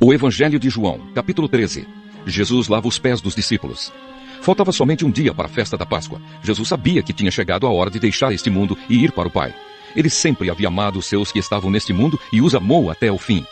O Evangelho de João, capítulo 13. Jesus lava os pés dos discípulos. Faltava somente um dia para a festa da Páscoa. Jesus sabia que tinha chegado a hora de deixar este mundo e ir para o Pai. Ele sempre havia amado os seus que estavam neste mundo e os amou até o fim.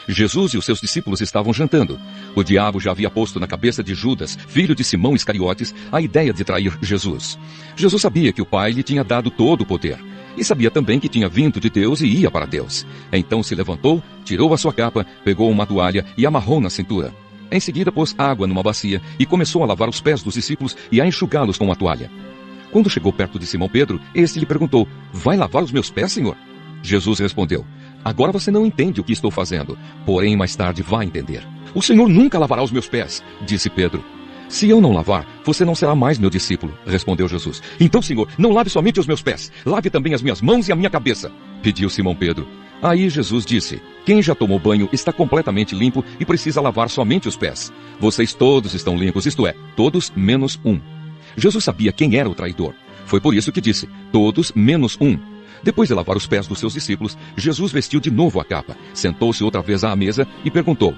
Jesus e os seus discípulos estavam jantando. O diabo já havia posto na cabeça de Judas, filho de Simão Iscariotes, a ideia de trair Jesus. Jesus sabia que o Pai lhe tinha dado todo o poder. E sabia também que tinha vindo de Deus e ia para Deus. Então se levantou, tirou a sua capa, pegou uma toalha e amarrou na cintura. Em seguida pôs água numa bacia e começou a lavar os pés dos discípulos e a enxugá-los com a toalha. Quando chegou perto de Simão Pedro, este lhe perguntou: "Vai lavar os meus pés, Senhor?" Jesus respondeu: "Agora você não entende o que estou fazendo, porém mais tarde vai entender." "O Senhor nunca lavará os meus pés", disse Pedro. "Se eu não lavar, você não será mais meu discípulo", respondeu Jesus. "Então, Senhor, não lave somente os meus pés, lave também as minhas mãos e a minha cabeça", pediu Simão Pedro. Aí Jesus disse: "Quem já tomou banho está completamente limpo e precisa lavar somente os pés. Vocês todos estão limpos, isto é, todos menos um." Jesus sabia quem era o traidor. Foi por isso que disse: "Todos menos um." Depois de lavar os pés dos seus discípulos, Jesus vestiu de novo a capa, sentou-se outra vez à mesa e perguntou: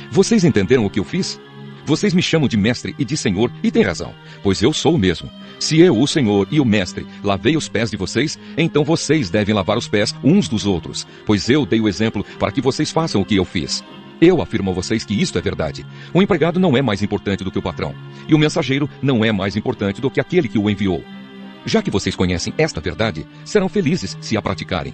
"Vocês entenderam o que eu fiz? Vocês me chamam de mestre e de senhor, e têm razão, pois eu sou o mesmo. Se eu, o senhor e o mestre, lavei os pés de vocês, então vocês devem lavar os pés uns dos outros, pois eu dei o exemplo para que vocês façam o que eu fiz. Eu afirmo a vocês que isto é verdade. O empregado não é mais importante do que o patrão, e o mensageiro não é mais importante do que aquele que o enviou. Já que vocês conhecem esta verdade, serão felizes se a praticarem.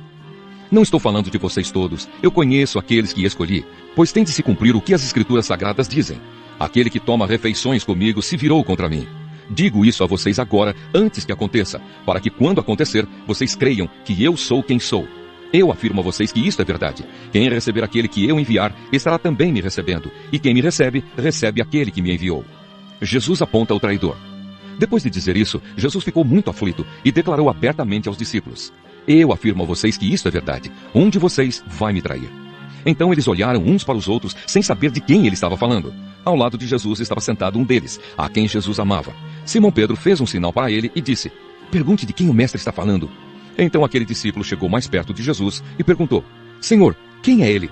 Não estou falando de vocês todos, eu conheço aqueles que escolhi, pois tem de se cumprir o que as Escrituras Sagradas dizem. Aquele que toma refeições comigo se virou contra mim. Digo isso a vocês agora, antes que aconteça, para que quando acontecer, vocês creiam que eu sou quem sou. Eu afirmo a vocês que isto é verdade. Quem receber aquele que eu enviar, estará também me recebendo, e quem me recebe, recebe aquele que me enviou." Jesus aponta o traidor. Depois de dizer isso, Jesus ficou muito aflito e declarou abertamente aos discípulos: "Eu afirmo a vocês que isto é verdade. Um de vocês vai me trair." Então eles olharam uns para os outros, sem saber de quem ele estava falando. Ao lado de Jesus estava sentado um deles, a quem Jesus amava. Simão Pedro fez um sinal para ele e disse: "Pergunte de quem o mestre está falando." Então aquele discípulo chegou mais perto de Jesus e perguntou: "Senhor, quem é ele?"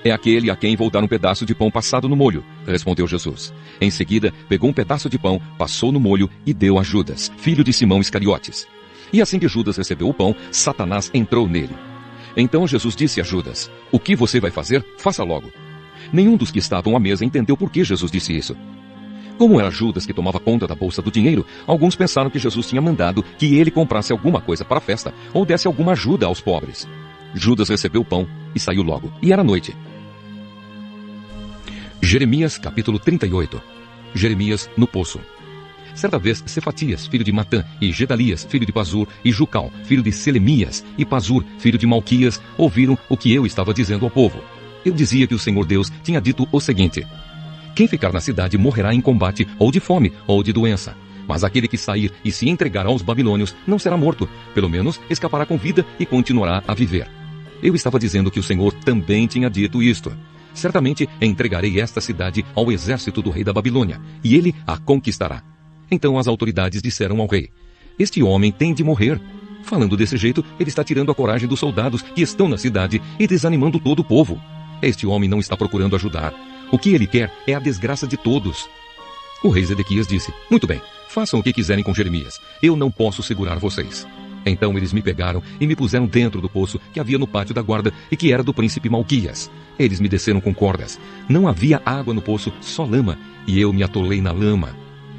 "É aquele a quem vou dar um pedaço de pão passado no molho", respondeu Jesus. Em seguida, pegou um pedaço de pão, passou no molho e deu a Judas, filho de Simão Iscariotes. E assim que Judas recebeu o pão, Satanás entrou nele. Então Jesus disse a Judas: "O que você vai fazer, faça logo." Nenhum dos que estavam à mesa entendeu por que Jesus disse isso. Como era Judas que tomava conta da bolsa do dinheiro, alguns pensaram que Jesus tinha mandado que ele comprasse alguma coisa para a festa ou desse alguma ajuda aos pobres. Judas recebeu o pão e saiu logo, e era noite. Jeremias capítulo 38. Jeremias no poço. Certa vez, Cefatias, filho de Matã, e Gedalias, filho de Pazur, e Jucal, filho de Selemias, e Pazur, filho de Malquias, ouviram o que eu estava dizendo ao povo. Eu dizia que o Senhor Deus tinha dito o seguinte: "Quem ficar na cidade morrerá em combate, ou de fome, ou de doença. Mas aquele que sair e se entregar aos babilônios não será morto, pelo menos escapará com vida e continuará a viver." Eu estava dizendo que o Senhor também tinha dito isto: "Certamente entregarei esta cidade ao exército do rei da Babilônia, e ele a conquistará." Então as autoridades disseram ao rei: "Este homem tem de morrer." Falando desse jeito, ele está tirando a coragem dos soldados que estão na cidade e desanimando todo o povo. Este homem não está procurando ajudar. O que ele quer é a desgraça de todos. O rei Zedequias disse: "Muito bem, façam o que quiserem com Jeremias. Eu não posso segurar vocês." Então eles me pegaram e me puseram dentro do poço que havia no pátio da guarda e que era do príncipe Malquias. Eles me desceram com cordas. Não havia água no poço, só lama, e eu me atolei na lama.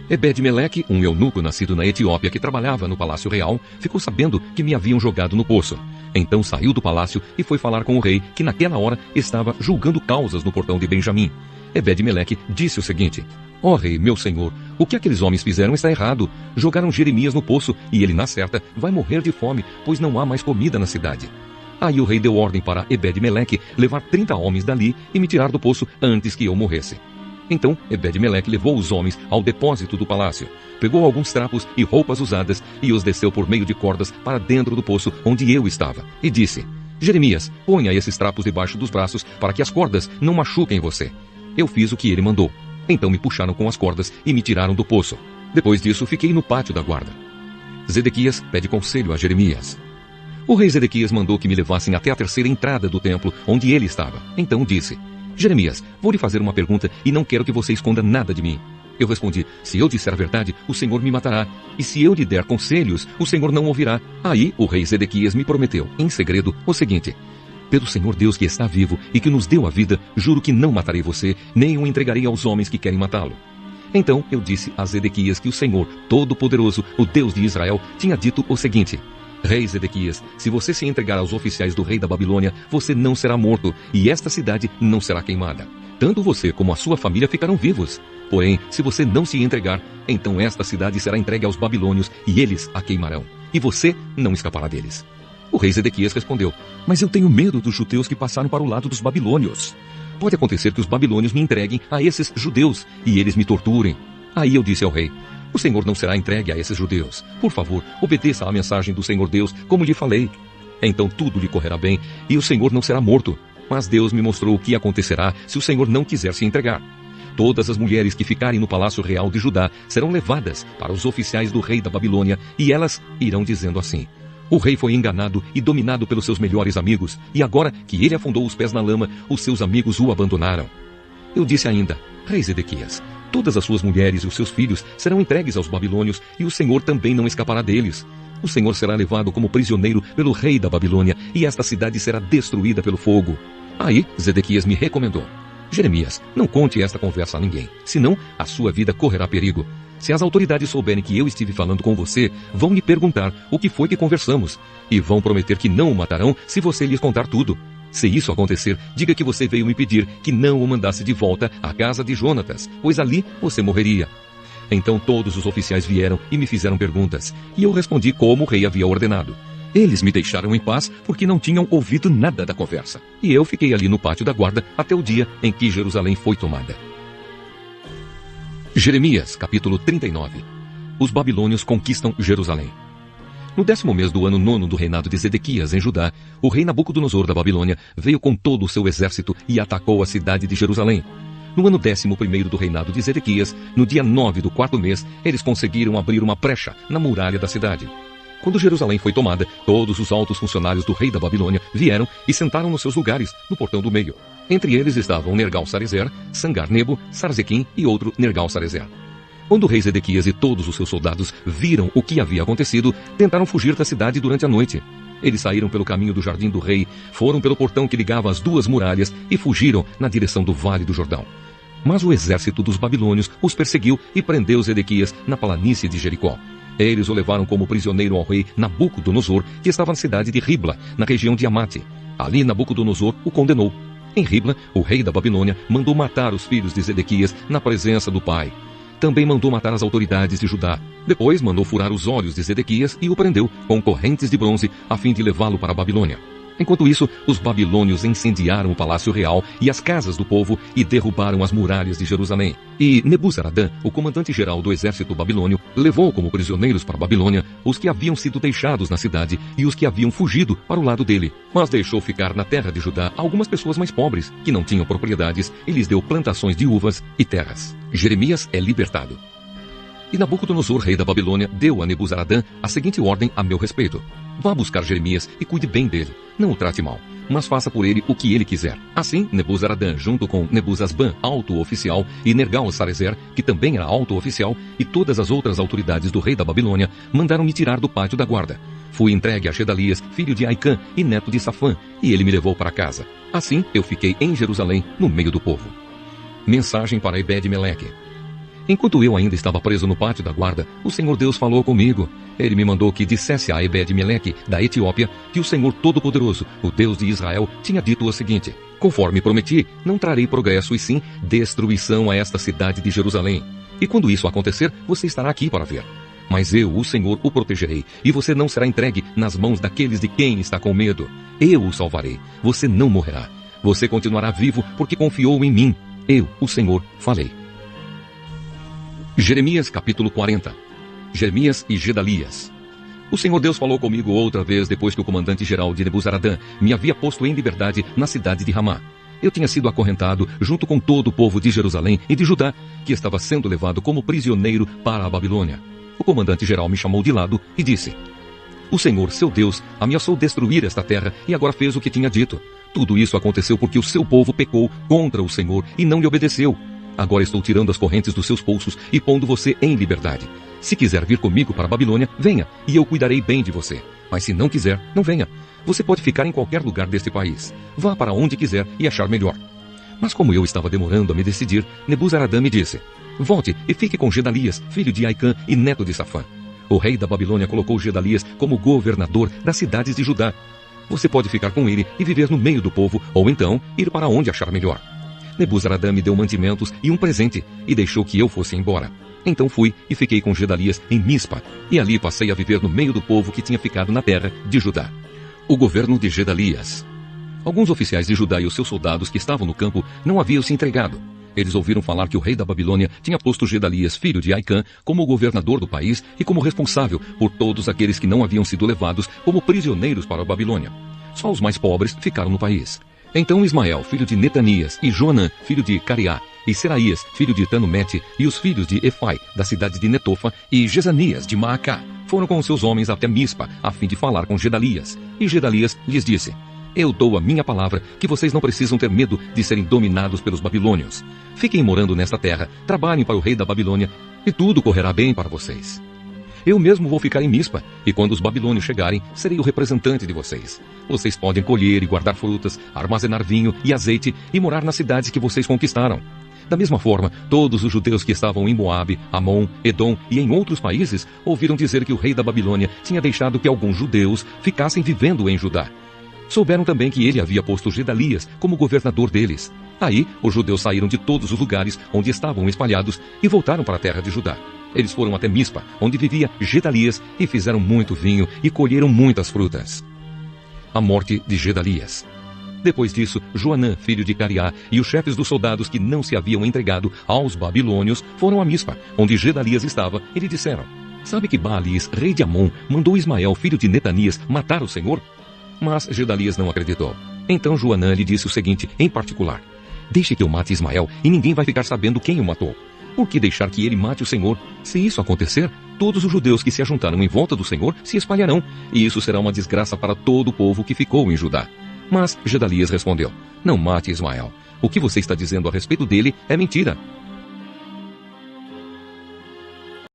Ebed-Meleque, um eunuco nascido na Etiópia que trabalhava no palácio real, ficou sabendo que me haviam jogado no poço. Então saiu do palácio e foi falar com o rei, que naquela hora estava julgando causas no portão de Benjamim. Ebed-Meleque disse o seguinte: "Ó rei, meu senhor, o que aqueles homens fizeram está errado. Jogaram Jeremias no poço, e ele, na certa, vai morrer de fome, pois não há mais comida na cidade." Aí o rei deu ordem para Ebed-Meleque levar 30 homens dali e me tirar do poço antes que eu morresse. Então Ebed-Meleque levou os homens ao depósito do palácio, pegou alguns trapos e roupas usadas e os desceu por meio de cordas para dentro do poço onde eu estava, e disse: "Jeremias, ponha esses trapos debaixo dos braços para que as cordas não machuquem você." Eu fiz o que ele mandou. Então me puxaram com as cordas e me tiraram do poço. Depois disso, fiquei no pátio da guarda. Zedequias pede conselho a Jeremias. O rei Zedequias mandou que me levassem até a terceira entrada do templo, onde ele estava. Então disse: Jeremias, vou lhe fazer uma pergunta e não quero que você esconda nada de mim. Eu respondi, se eu disser a verdade, o Senhor me matará. E se eu lhe der conselhos, o Senhor não ouvirá. Aí o rei Zedequias me prometeu, em segredo, o seguinte: pelo Senhor Deus que está vivo e que nos deu a vida, juro que não matarei você, nem o entregarei aos homens que querem matá-lo. Então eu disse a Zedequias que o Senhor Todo-Poderoso, o Deus de Israel, tinha dito o seguinte: Rei Zedequias, se você se entregar aos oficiais do rei da Babilônia, você não será morto, e esta cidade não será queimada. Tanto você como a sua família ficarão vivos. Porém, se você não se entregar, então esta cidade será entregue aos babilônios, e eles a queimarão. E você não escapará deles. O rei Zedequias respondeu, mas eu tenho medo dos judeus que passaram para o lado dos babilônios. Pode acontecer que os babilônios me entreguem a esses judeus, e eles me torturem. Aí eu disse ao rei, o Senhor não será entregue a esses judeus. Por favor, obedeça à mensagem do Senhor Deus, como lhe falei. Então tudo lhe correrá bem, e o Senhor não será morto. Mas Deus me mostrou o que acontecerá se o Senhor não quiser se entregar. Todas as mulheres que ficarem no palácio real de Judá serão levadas para os oficiais do rei da Babilônia, e elas irão dizendo assim: o rei foi enganado e dominado pelos seus melhores amigos, e agora que ele afundou os pés na lama, os seus amigos o abandonaram. Eu disse ainda, rei Zedequias, todas as suas mulheres e os seus filhos serão entregues aos babilônios, e o Senhor também não escapará deles. O Senhor será levado como prisioneiro pelo rei da Babilônia, e esta cidade será destruída pelo fogo. Aí Zedequias me recomendou, Jeremias, não conte esta conversa a ninguém, senão a sua vida correrá perigo. Se as autoridades souberem que eu estive falando com você, vão lhe perguntar o que foi que conversamos, e vão prometer que não o matarão se você lhes contar tudo. Se isso acontecer, diga que você veio me pedir que não o mandasse de volta à casa de Jonatas, pois ali você morreria. Então todos os oficiais vieram e me fizeram perguntas, e eu respondi como o rei havia ordenado. Eles me deixaram em paz porque não tinham ouvido nada da conversa, e eu fiquei ali no pátio da guarda até o dia em que Jerusalém foi tomada. Jeremias, capítulo 39. Os babilônios conquistam Jerusalém. No 10º mês do ano 9º do reinado de Zedequias em Judá, o rei Nabucodonosor da Babilônia veio com todo o seu exército e atacou a cidade de Jerusalém. No ano 11º do reinado de Zedequias, no dia 9 do 4º mês, eles conseguiram abrir uma brecha na muralha da cidade. Quando Jerusalém foi tomada, todos os altos funcionários do rei da Babilônia vieram e sentaram nos seus lugares, no portão do meio. Entre eles estavam Nergal-Sarezer, Sangar-Nebo, Sarzequim e outro Nergal-Sarezer. Quando o rei Zedequias e todos os seus soldados viram o que havia acontecido, tentaram fugir da cidade durante a noite. Eles saíram pelo caminho do jardim do rei, foram pelo portão que ligava as duas muralhas e fugiram na direção do vale do Jordão. Mas o exército dos babilônios os perseguiu e prendeu Zedequias na planície de Jericó. Eles o levaram como prisioneiro ao rei Nabucodonosor, que estava na cidade de Ribla, na região de Amate. Ali Nabucodonosor o condenou. Em Ribla, o rei da Babilônia mandou matar os filhos de Zedequias na presença do pai. Também mandou matar as autoridades de Judá. Depois mandou furar os olhos de Zedequias e o prendeu com correntes de bronze a fim de levá-lo para a Babilônia. Enquanto isso, os babilônios incendiaram o palácio real e as casas do povo e derrubaram as muralhas de Jerusalém. E Nebuzaradã, o comandante-geral do exército babilônio, levou como prisioneiros para a Babilônia os que haviam sido deixados na cidade e os que haviam fugido para o lado dele. Mas deixou ficar na terra de Judá algumas pessoas mais pobres, que não tinham propriedades, e lhes deu plantações de uvas e terras. Jeremias é libertado. E Nabucodonosor, rei da Babilônia, deu a Nebuzaradã a seguinte ordem a meu respeito. Vá buscar Jeremias e cuide bem dele. Não o trate mal, mas faça por ele o que ele quiser. Assim, Nebuzaradã, junto com Nebuzasban, alto oficial, e Nergal-Sarezer, que também era alto oficial, e todas as outras autoridades do rei da Babilônia, mandaram me tirar do pátio da guarda. Fui entregue a Gedalias, filho de Aicã e neto de Safã, e ele me levou para casa. Assim, eu fiquei em Jerusalém, no meio do povo. Mensagem para Ebed-Meleque. Enquanto eu ainda estava preso no pátio da guarda, o Senhor Deus falou comigo. Ele me mandou que dissesse a Ebed-Meleque, da Etiópia, que o Senhor Todo-Poderoso, o Deus de Israel, tinha dito o seguinte: conforme prometi, não trarei progresso e sim destruição a esta cidade de Jerusalém. E quando isso acontecer, você estará aqui para ver. Mas eu, o Senhor, o protegerei, e você não será entregue nas mãos daqueles de quem está com medo. Eu o salvarei. Você não morrerá. Você continuará vivo porque confiou em mim. Eu, o Senhor, falei. Jeremias capítulo 40. Jeremias e Gedalias. O Senhor Deus falou comigo outra vez depois que o comandante-geral de Nebuzaradã me havia posto em liberdade na cidade de Ramá. Eu tinha sido acorrentado junto com todo o povo de Jerusalém e de Judá, que estava sendo levado como prisioneiro para a Babilônia. O comandante-geral me chamou de lado e disse: o Senhor, seu Deus, ameaçou destruir esta terra e agora fez o que tinha dito. Tudo isso aconteceu porque o seu povo pecou contra o Senhor e não lhe obedeceu. Agora estou tirando as correntes dos seus pulsos e pondo você em liberdade. Se quiser vir comigo para a Babilônia, venha, e eu cuidarei bem de você. Mas se não quiser, não venha. Você pode ficar em qualquer lugar deste país. Vá para onde quiser e achar melhor. Mas como eu estava demorando a me decidir, Nebuzaradã me disse: volte e fique com Gedalias, filho de Aicã e neto de Safã. O rei da Babilônia colocou Gedalias como governador das cidades de Judá. Você pode ficar com ele e viver no meio do povo, ou então ir para onde achar melhor. Nebuzaradã me deu mantimentos e um presente, e deixou que eu fosse embora. Então fui e fiquei com Gedalias em Mispa, e ali passei a viver no meio do povo que tinha ficado na terra de Judá. O governo de Gedalias. Alguns oficiais de Judá e os seus soldados que estavam no campo não haviam se entregado. Eles ouviram falar que o rei da Babilônia tinha posto Gedalias, filho de Aicã, como governador do país e como responsável por todos aqueles que não haviam sido levados como prisioneiros para a Babilônia. Só os mais pobres ficaram no país. Então Ismael, filho de Netanias, e Joanã, filho de Cariá, e Seraías, filho de Tanumete, e os filhos de Efai, da cidade de Netofa, e Jezanias, de Maacá, foram com seus homens até Mispa, a fim de falar com Gedalias. E Gedalias lhes disse: eu dou a minha palavra que vocês não precisam ter medo de serem dominados pelos babilônios. Fiquem morando nesta terra, trabalhem para o rei da Babilônia, e tudo correrá bem para vocês. Eu mesmo vou ficar em Mispa, e quando os babilônios chegarem, serei o representante de vocês. Vocês podem colher e guardar frutas, armazenar vinho e azeite e morar nas cidades que vocês conquistaram. Da mesma forma, todos os judeus que estavam em Moabe, Amon, Edom e em outros países ouviram dizer que o rei da Babilônia tinha deixado que alguns judeus ficassem vivendo em Judá. Souberam também que ele havia posto Gedalias como governador deles. Aí, os judeus saíram de todos os lugares onde estavam espalhados e voltaram para a terra de Judá. Eles foram até Mispa, onde vivia Gedalias, e fizeram muito vinho e colheram muitas frutas. A morte de Gedalias. Depois disso, Joanã, filho de Cariá, e os chefes dos soldados que não se haviam entregado aos babilônios foram a Mispa, onde Gedalias estava, e lhe disseram: sabe que Baalis, rei de Amon, mandou Ismael, filho de Netanias, matar o Senhor? Mas Gedalias não acreditou. Então Joanã lhe disse o seguinte em particular: deixe que eu mate Ismael, e ninguém vai ficar sabendo quem o matou. Por que deixar que ele mate o Senhor? Se isso acontecer, todos os judeus que se ajuntaram em volta do Senhor se espalharão, e isso será uma desgraça para todo o povo que ficou em Judá. Mas Gedalias respondeu: não mate Ismael. O que você está dizendo a respeito dele é mentira.